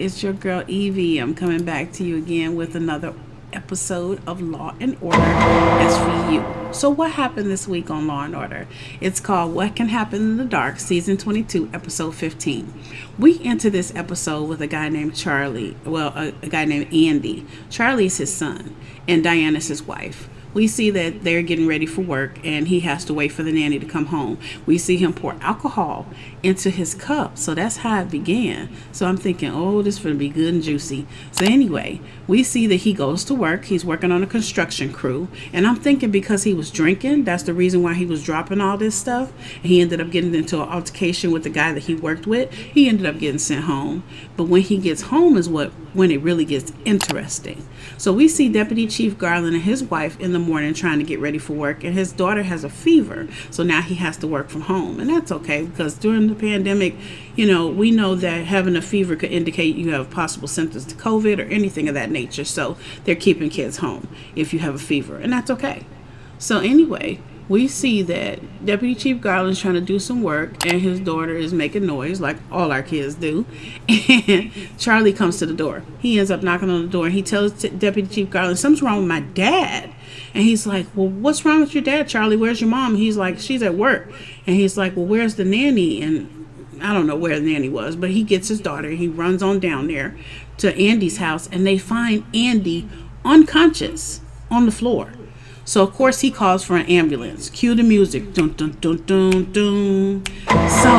it's your girl Evie. I'm coming back to you again with another episode of Law and Order SVU. So what happened this week on Law and Order? It's called What Can Happen in the Dark, Season 22, Episode 15. We enter this episode with a guy named Charlie, a guy named Andy. Charlie's his son, and Diana's his wife. We see that they're getting ready for work and he has to wait for the nanny to come home. We see him pour alcohol into his cup. So that's how it began. So I'm thinking, oh, this is going to be good and juicy. So anyway, we see that he goes to work. He's working on a construction crew. And I'm thinking because he was drinking, that's the reason why he was dropping all this stuff. And he ended up getting into an altercation with the guy that he worked with. He ended up getting sent home. But when he gets home is when it really gets interesting. So we see Deputy Chief Garland and his wife in the morning trying to get ready for work, and his daughter has a fever, so now he has to work from home. And that's okay, because during the pandemic, we know that having a fever could indicate you have possible symptoms to COVID or anything of that nature. So they're keeping kids home if you have a fever, and that's okay. So anyway, we see that Deputy Chief Garland's trying to do some work and his daughter is making noise like all our kids do. And Charlie comes to the door. He ends up knocking on the door and he tells Deputy Chief Garland, something's wrong with my dad. And he's like, well, what's wrong with your dad, Charlie? Where's your mom? He's like, she's at work. And he's like, well, where's the nanny? And I don't know where the nanny was, but he gets his daughter. He runs on down there to Andy's house and they find Andy unconscious on the floor. So, of course, he calls for an ambulance. Cue the music. Dun, dun, dun, dun, dun. So,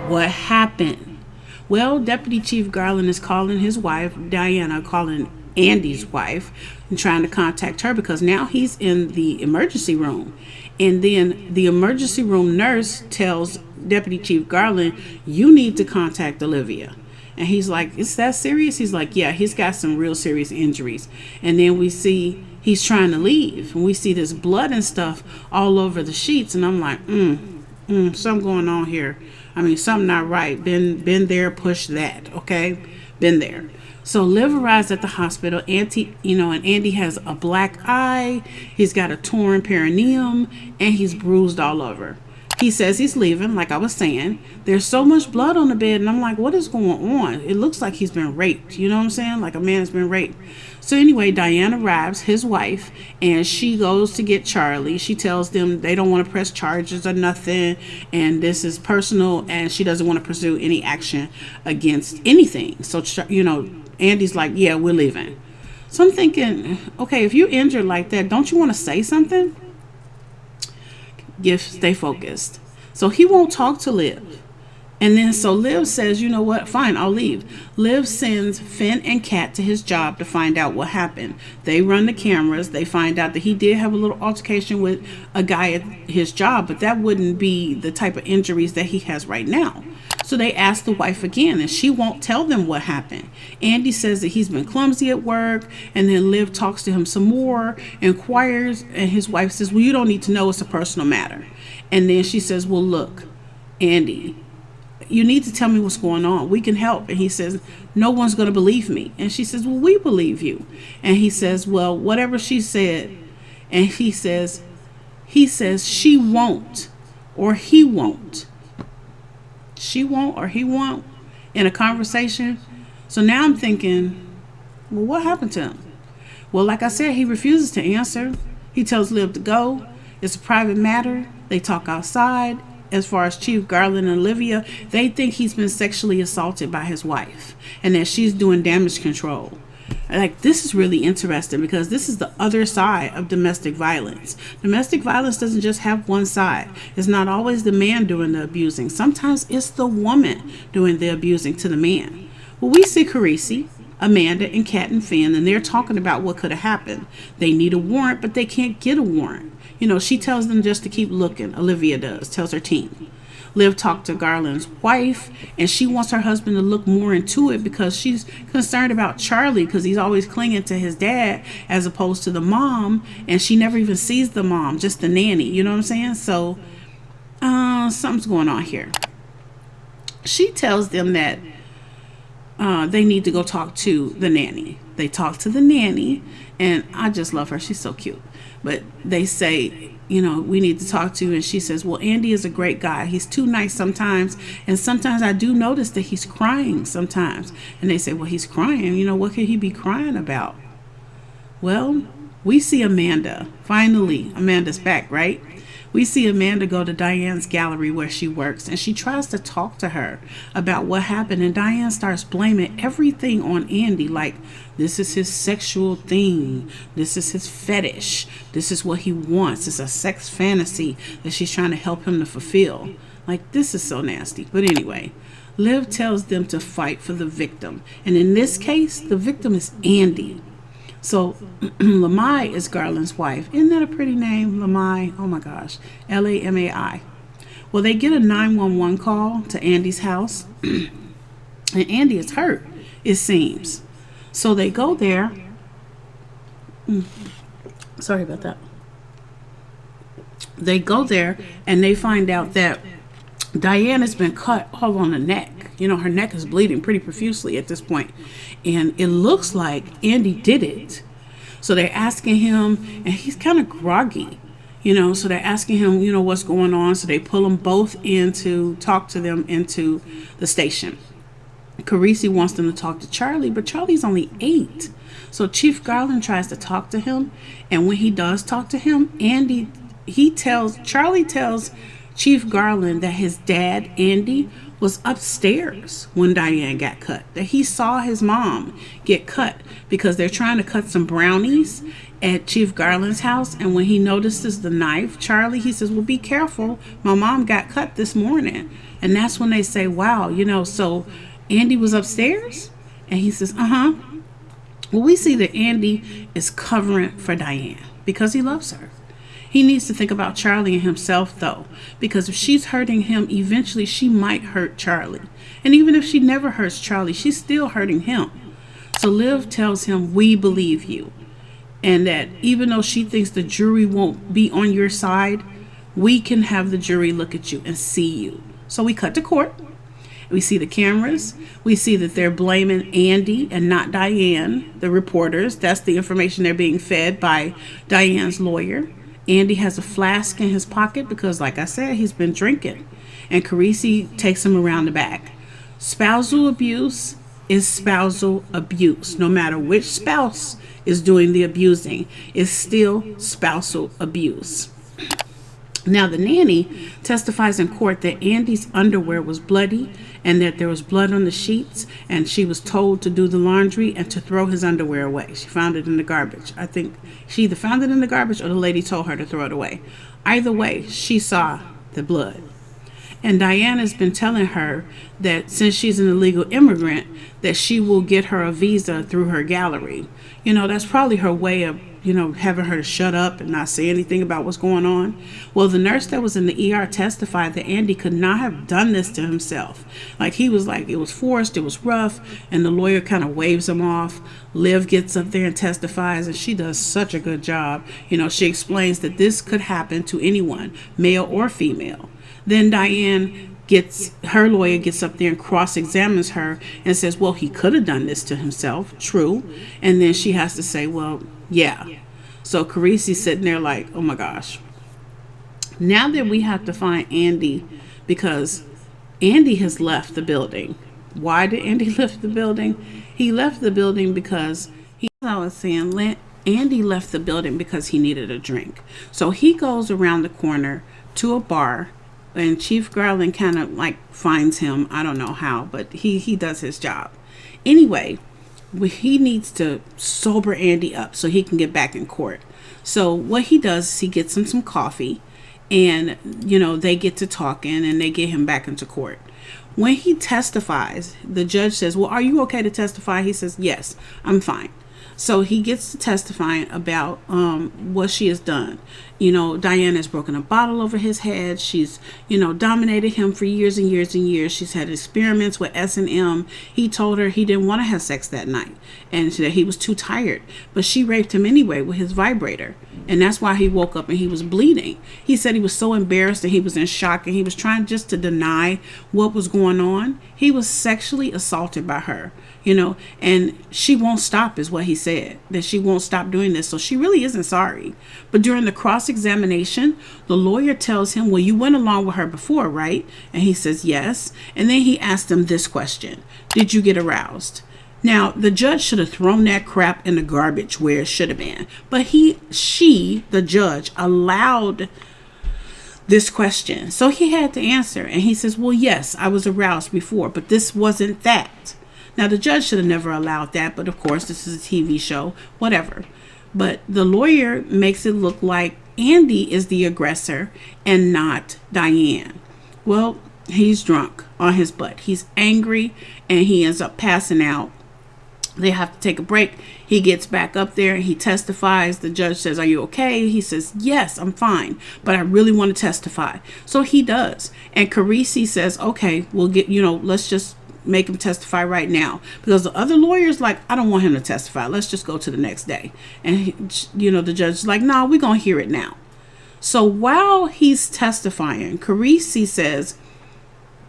what happened? Well, Deputy Chief Garland is calling his wife, Diana, calling Andy's wife, and trying to contact her because now he's in the emergency room. And then the emergency room nurse tells Deputy Chief Garland, you need to contact Olivia. And he's like, is that serious? He's like, yeah, he's got some real serious injuries. And then we see he's trying to leave. And we see this blood and stuff all over the sheets. And I'm like, something going on here. I mean, something not right. Been there, push that. Okay. Been there. So Liv arrives at the hospital. And Andy has a black eye. He's got a torn perineum and he's bruised all over. He says he's leaving, like I was saying. There's so much blood on the bed, and I'm like, what is going on? It looks like he's been raped. You know what I'm saying? Like a man has been raped. So anyway, Diana arrives, his wife, and she goes to get Charlie. She tells them they don't want to press charges or nothing, and this is personal, and she doesn't want to pursue any action against anything. So, Andy's like, yeah, we're leaving. So I'm thinking, okay, if you're injured like that, don't you want to say something? Stay focused. So he won't talk to Liv. And then so Liv says, you know what, fine, I'll leave. Liv sends Finn and Kat to his job to find out what happened. They run the cameras. They find out that he did have a little altercation with a guy at his job, but that wouldn't be the type of injuries that he has right now. So they ask the wife again, and she won't tell them what happened. Andy says that he's been clumsy at work, and then Liv talks to him some more, inquires, and his wife says, well, you don't need to know, it's a personal matter. And then she says, well, look, Andy, you need to tell me what's going on. We can help. And he says, no one's going to believe me. And she says, well, we believe you. And he says, well, whatever she said. And he says, she won't, or he won't. She won't or he won't in a conversation. So now I'm thinking, well, what happened to him? Well, like I said, he refuses to answer. He tells Liv to go. It's a private matter. They talk outside. As far as Chief Garland and Olivia, they think he's been sexually assaulted by his wife and that she's doing damage control. Like, this is really interesting because this is the other side of domestic violence. Domestic violence doesn't just have one side. It's not always the man doing the abusing. Sometimes it's the woman doing the abusing to the man. Well, we see Carisi, Amanda, and Kat and Finn, and they're talking about what could have happened. They need a warrant, but they can't get a warrant. She tells them just to keep looking. Olivia tells her team. Liv talked to Garland's wife, and she wants her husband to look more into it because she's concerned about Charlie because he's always clinging to his dad as opposed to the mom, and she never even sees the mom, just the nanny. You know what I'm saying? So something's going on here. She tells them that they need to go talk to the nanny. they talk to the nanny, and I just love her. She's so cute. But they say, we need to talk to you. And she says, well, Andy is a great guy. He's too nice sometimes. And sometimes I do notice that he's crying sometimes. And they say, well, he's crying. What could he be crying about? Well, we see Amanda. Finally, Amanda's back, right? We see Amanda go to Diane's gallery where she works, and she tries to talk to her about what happened. And Diane starts blaming everything on Andy, like this is his sexual thing. This is his fetish. This is what he wants. It's a sex fantasy that she's trying to help him to fulfill. Like, this is so nasty. But anyway, Liv tells them to fight for the victim. And in this case, the victim is Andy. So Lamai is Garland's wife. Isn't that a pretty name? Lamai. Oh my gosh. Lamai. Well, they get a 911 call to Andy's house. And Andy is hurt, it seems. So they go there. Sorry about that. They go there and they find out that Diane has been cut all on the neck. Her neck is bleeding pretty profusely at this point. And it looks like Andy did it. So they're asking him, and he's kind of groggy, so they're asking him, what's going on. So they pull them both in to talk to them into the station. Carisi wants them to talk to Charlie, but Charlie's only 8. So Chief Garland tries to talk to him. And when he does talk to him, Charlie tells Chief Garland that his dad, Andy, was upstairs when Diane got cut. That he saw his mom get cut because they're trying to cut some brownies at Chief Garland's house. And when he notices the knife, Charlie, he says, well, be careful. My mom got cut this morning. And that's when they say, wow, so Andy was upstairs? And he says, Well, we see that Andy is covering for Diane because he loves her. He needs to think about Charlie and himself, though, because if she's hurting him, eventually she might hurt Charlie. And even if she never hurts Charlie, she's still hurting him. So Liv tells him, we believe you. And that even though she thinks the jury won't be on your side, we can have the jury look at you and see you. So we cut to court. We see the cameras. We see that they're blaming Andy and not Diane, the reporters. That's the information they're being fed by Diane's lawyer. Andy has a flask in his pocket because, like I said, he's been drinking. And Carisi takes him around the back. Spousal abuse is spousal abuse. No matter which spouse is doing the abusing, it's still spousal abuse. Now, the nanny testifies in court that Andy's underwear was bloody and that there was blood on the sheets, and she was told to do the laundry and to throw his underwear away. She found it in the garbage. I think she either found it in the garbage or the lady told her to throw it away. Either way, she saw the blood. And Diane has been telling her that since she's an illegal immigrant, that she will get her a visa through her gallery. That's probably her way of having her to shut up and not say anything about what's going on. Well, the nurse that was in the ER testified that Andy could not have done this to himself. He was like, it was forced, it was rough, and the lawyer kind of waves him off. Liv gets up there and testifies, and she does such a good job. She explains that this could happen to anyone, male or female. Then her lawyer gets up there and cross-examines her and says, well, he could have done this to himself. True. And then she has to say, well, yeah. So Carisi's sitting there like, oh my gosh. Now that we have to find Andy, because Andy has left the building. Why did Andy left the building? He left the building because Andy left the building because he needed a drink. So he goes around the corner to a bar, and Chief Garland kind of finds him. I don't know how, but he does his job. Anyway, he needs to sober Andy up so he can get back in court. So what he does is he gets him some coffee, and they get to talking and they get him back into court. When he testifies, the judge says, well, are you okay to testify? He says, yes, I'm fine. So he gets to testifying about what she has done. Diane has broken a bottle over his head. She's, dominated him for years and years and years. She's had experiments with S&M. He told her he didn't want to have sex that night and that he was too tired. But she raped him anyway with his vibrator. And that's why he woke up and he was bleeding. He said he was so embarrassed and he was in shock and he was trying just to deny what was going on. He was sexually assaulted by her, and she won't stop is what he said, that she won't stop doing this. So she really isn't sorry. But during the cross-examination, the lawyer tells him, well, you went along with her before, right? And he says, yes. And then he asked him this question: did you get aroused? Now, the judge should have thrown that crap in the garbage where it should have been. But the judge, allowed this question. So he had to answer. And he says, well, yes, I was aroused before, but this wasn't that. Now, the judge should have never allowed that. But of course, this is a TV show, whatever. But the lawyer makes it look like Andy is the aggressor and not Diane. Well, he's drunk on his butt. He's angry and he ends up passing out. They have to take a break. He gets back up there and he testifies. The judge says, are you okay? He says, yes, I'm fine, but I really want to testify. So he does. And Carisi says, okay, we'll get, let's just make him testify right now. Because the other lawyer's like, I don't want him to testify. Let's just go to the next day. And, the judge is like, no, we're going to hear it now. So while he's testifying, Carisi says,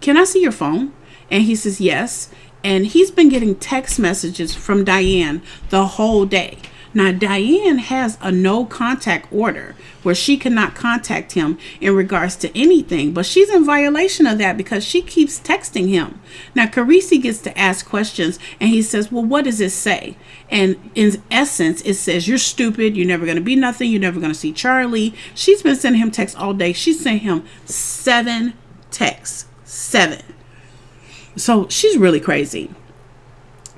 can I see your phone? And he says, yes. And he's been getting text messages from Diane the whole day. Now, Diane has a no contact order where she cannot contact him in regards to anything, but she's in violation of that because she keeps texting him. Now, Carisi gets to ask questions and he says, well, what does it say? And in essence, it says, you're stupid. You're never going to be nothing. You're never going to see Charlie. She's been sending him texts all day. She sent him 7 texts. 7. So she's really crazy.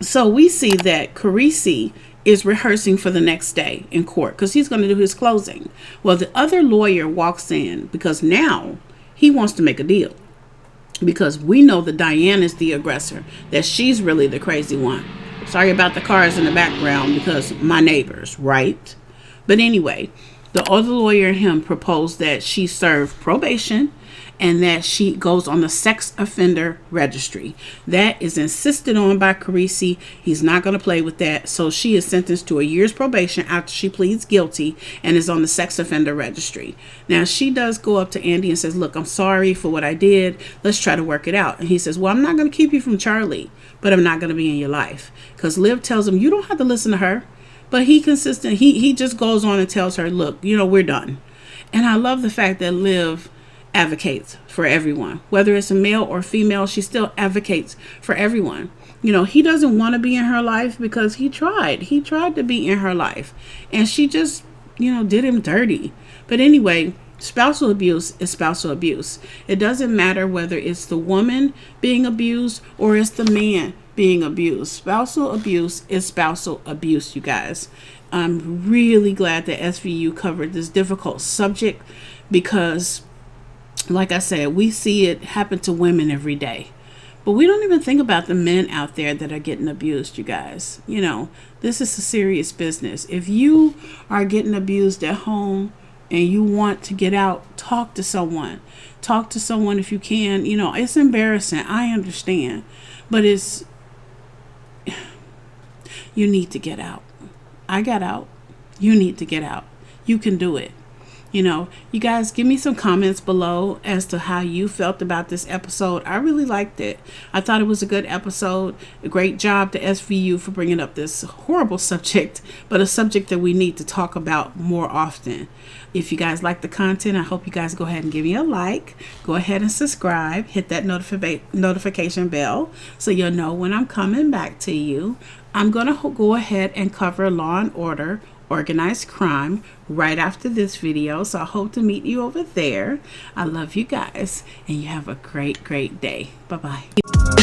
So we see that Carisi is rehearsing for the next day in court because he's going to do his closing. Well, the other lawyer walks in because now he wants to make a deal. Because we know that Diane is the aggressor, that she's really the crazy one. Sorry about the cars in the background because my neighbors, right? But anyway, the other lawyer and him proposed that she serve probation and that she goes on the sex offender registry. That is insisted on by Carisi. He's not going to play with that. So she is sentenced to a year's probation after she pleads guilty and is on the sex offender registry. Now, she does go up to Andy and says, look, I'm sorry for what I did. Let's try to work it out. And he says, well, I'm not going to keep you from Charlie, but I'm not going to be in your life. Because Liv tells him, you don't have to listen to her. But he just goes on and tells her, look, we're done. And I love the fact that Liv advocates for everyone, whether it's a male or female. She still advocates for everyone. He doesn't want to be in her life because he tried to be in her life and she just did him dirty. But anyway, spousal abuse is spousal abuse. It doesn't matter whether it's the woman being abused or it's the man being abused. Spousal abuse is spousal abuse, you guys. I'm really glad that SVU covered this difficult subject because, like I said, we see it happen to women every day. But we don't even think about the men out there that are getting abused, you guys. This is a serious business. If you are getting abused at home and you want to get out, talk to someone. Talk to someone if you can. It's embarrassing. I understand. But you need to get out. I got out. You need to get out. You can do it. You guys give me some comments below as to how you felt about this episode. I really liked it. I thought it was a good episode. A great job to SVU for bringing up this horrible subject, but a subject that we need to talk about more often. If you guys like the content, I hope you guys go ahead and give me a like. Go ahead and subscribe. Hit that notification bell so you'll know when I'm coming back to you. I'm going to go ahead and cover Law and Order Organized Crime right after this video. So I hope to meet you over there. I love you guys and you have a great day. Bye-bye.